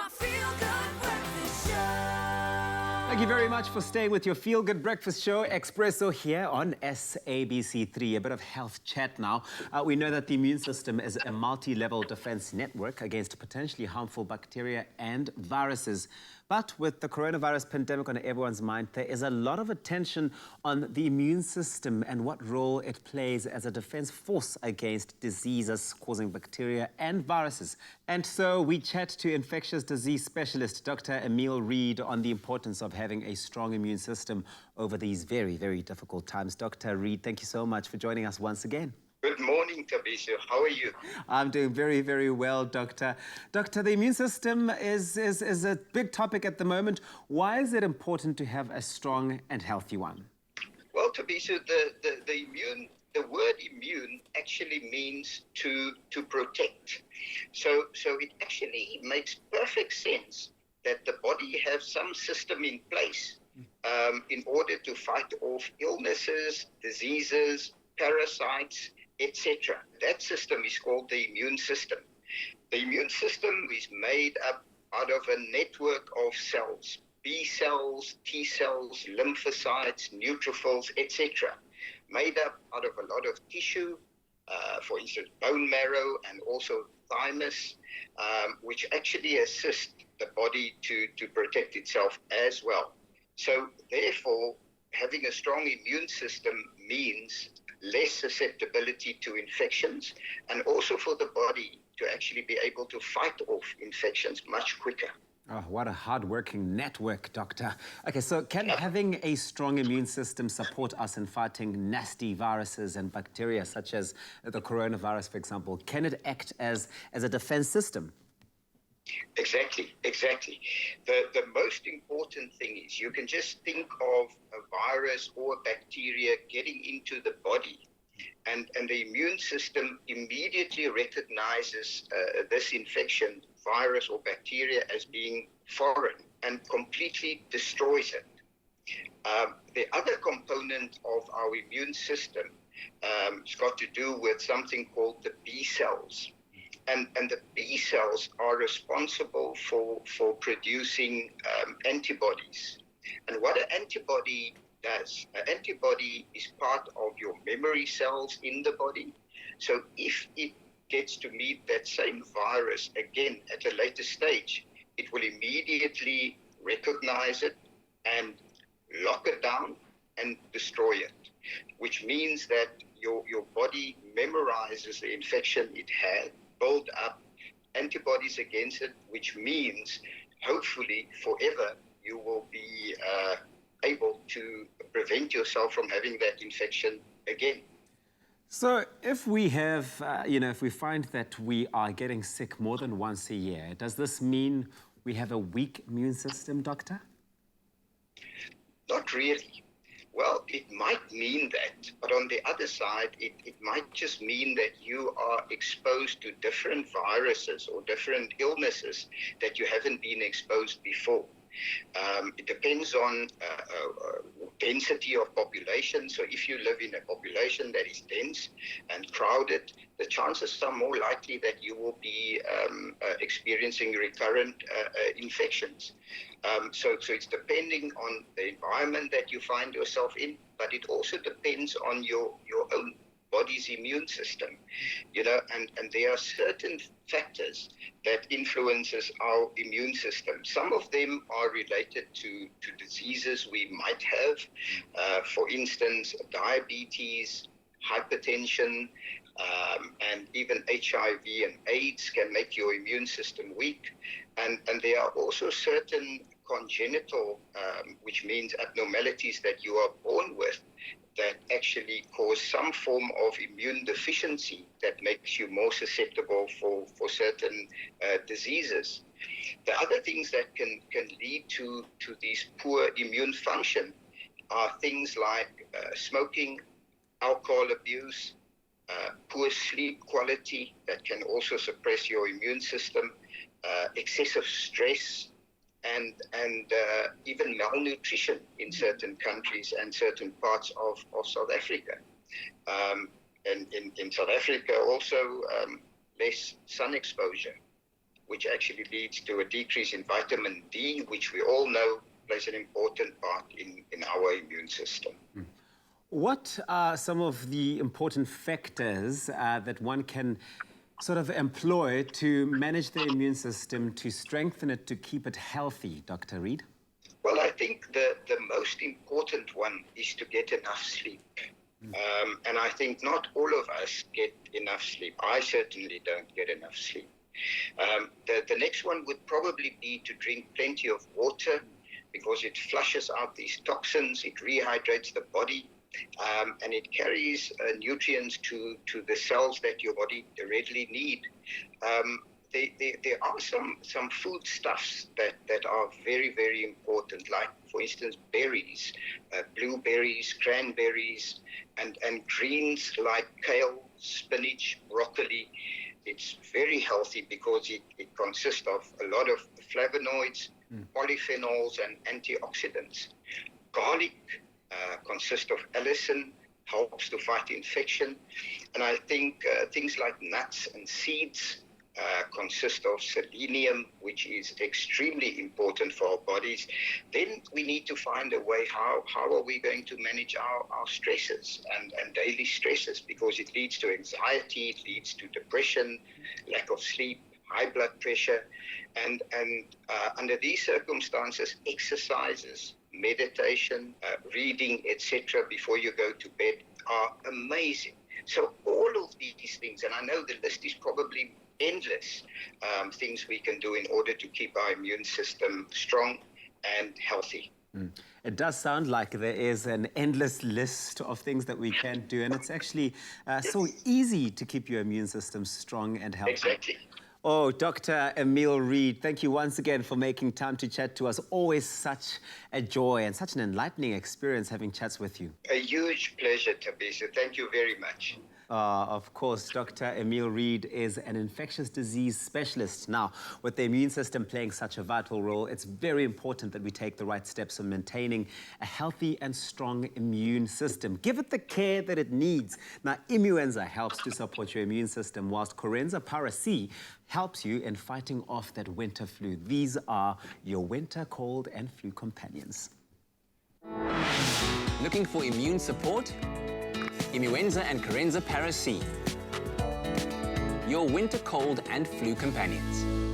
my Feel Good Breakfast Show. Thank you very much for staying with your Feel Good Breakfast Show, Expresso, here on SABC3. A bit of health chat now. We know that the immune system is a multi-level defense network against potentially harmful bacteria and viruses. But with the coronavirus pandemic on everyone's mind, there is a lot of attention on the immune system and what role it plays as a defense force against diseases causing bacteria and viruses. And so we chat to infectious disease specialist Dr. Emil Reid on the importance of having a strong immune system over these very, very difficult times. Dr. Reid, thank you so much for joining us once again. Good morning, Tabiso. How are you? I'm doing very, very well, Doctor. Doctor, the immune system is a big topic at the moment. Why is it important to have a strong and healthy one? Well, Tabiso, the word immune actually means to protect. So it actually makes perfect sense that the body has some system in place in order to fight off illnesses, diseases, parasites, etc. That system is called the immune system. The immune system is made up out of a network of cells, B cells, T cells, lymphocytes, neutrophils, etc. Made up out of a lot of tissue, for instance, bone marrow and also thymus, which actually assist the body to protect itself as well. So therefore, having a strong immune system means less susceptibility to infections, and also for the body to actually be able to fight off infections much quicker. Oh, what a hard-working network, Doctor. Okay, so can having a strong immune system support us in fighting nasty viruses and bacteria, such as the coronavirus, for example? Can it act as a defense system? Exactly. The most important thing is you can just think of a virus or a bacteria getting into the body, and the immune system immediately recognizes this infection, virus or bacteria, as being foreign and completely destroys it. The other component of our immune system has got to do with something called the B cells. And the B cells are responsible for producing antibodies. And what an antibody does, an antibody is part of your memory cells in the body. So if it gets to meet that same virus again at a later stage, it will immediately recognize it and lock it down and destroy it, which means that your body memorizes the infection it had, build up antibodies against it, which means hopefully forever you will be able to prevent yourself from having that infection again. So if we have, if we find that we are getting sick more than once a year, does this mean we have a weak immune system, Doctor? Not really. Well, it might mean that, but on the other side, it might just mean that you are exposed to different viruses or different illnesses that you haven't been exposed before. It depends on density of population. So if you live in a population that is dense and crowded, the chances are more likely that you will be experiencing recurrent infections. So it's depending on the environment that you find yourself in, but it also depends on your own body's immune system, and there are certain factors that influences our immune system. Some of them are related to diseases we might have, for instance, diabetes, hypertension, and even HIV and AIDS can make your immune system weak. And there are also certain congenital, which means abnormalities that you are born with, that actually cause some form of immune deficiency that makes you more susceptible for certain diseases. The other things that can lead to these poor immune function are things like smoking, alcohol abuse, poor sleep quality that can also suppress your immune system, excessive stress, and even malnutrition in certain countries and certain parts of South Africa. And in South Africa also less sun exposure, which actually leads to a decrease in vitamin D, which we all know plays an important part in our immune system. What are some of the important factors that one can sort of employ to manage the immune system, to strengthen it, to keep it healthy, Dr. Reid? Well, I think the most important one is to get enough sleep. And I think not all of us get enough sleep. I certainly don't get enough sleep. The next one would probably be to drink plenty of water, because it flushes out these toxins, it rehydrates the body, and it carries nutrients to the cells that your body readily need. There are some foodstuffs that are very, very important, like, for instance, berries, blueberries, cranberries, and greens like kale, spinach, broccoli. It's very healthy because it consists of a lot of flavonoids, polyphenols, and antioxidants. Garlic consists of allicin, helps to fight infection. And I think things like nuts and seeds consist of selenium, which is extremely important for our bodies. Then we need to find a way how are we going to manage our stresses and daily stresses, because it leads to anxiety, it leads to depression, lack of sleep, high blood pressure. And under these circumstances, exercises, meditation, reading, etc., before you go to bed are amazing. So all of these things, and I know the list is probably endless, things we can do in order to keep our immune system strong and healthy. It does sound like there is an endless list of things that we can do, and it's actually so easy to keep your immune system strong and healthy. Exactly. Oh, Dr. Emil Reid, thank you once again for making time to chat to us. Always such a joy and such an enlightening experience having chats with you. A huge pleasure, Tabisa. Thank you very much. Of course, Dr. Emil Reid is an infectious disease specialist. Now, with the immune system playing such a vital role, it's very important that we take the right steps in maintaining a healthy and strong immune system. Give it the care that it needs. Now, Immuenza helps to support your immune system, whilst Corenza Para C helps you in fighting off that winter flu. These are your winter cold and flu companions. Looking for immune support? Immuenza and Corenza Para C, your winter cold and flu companions.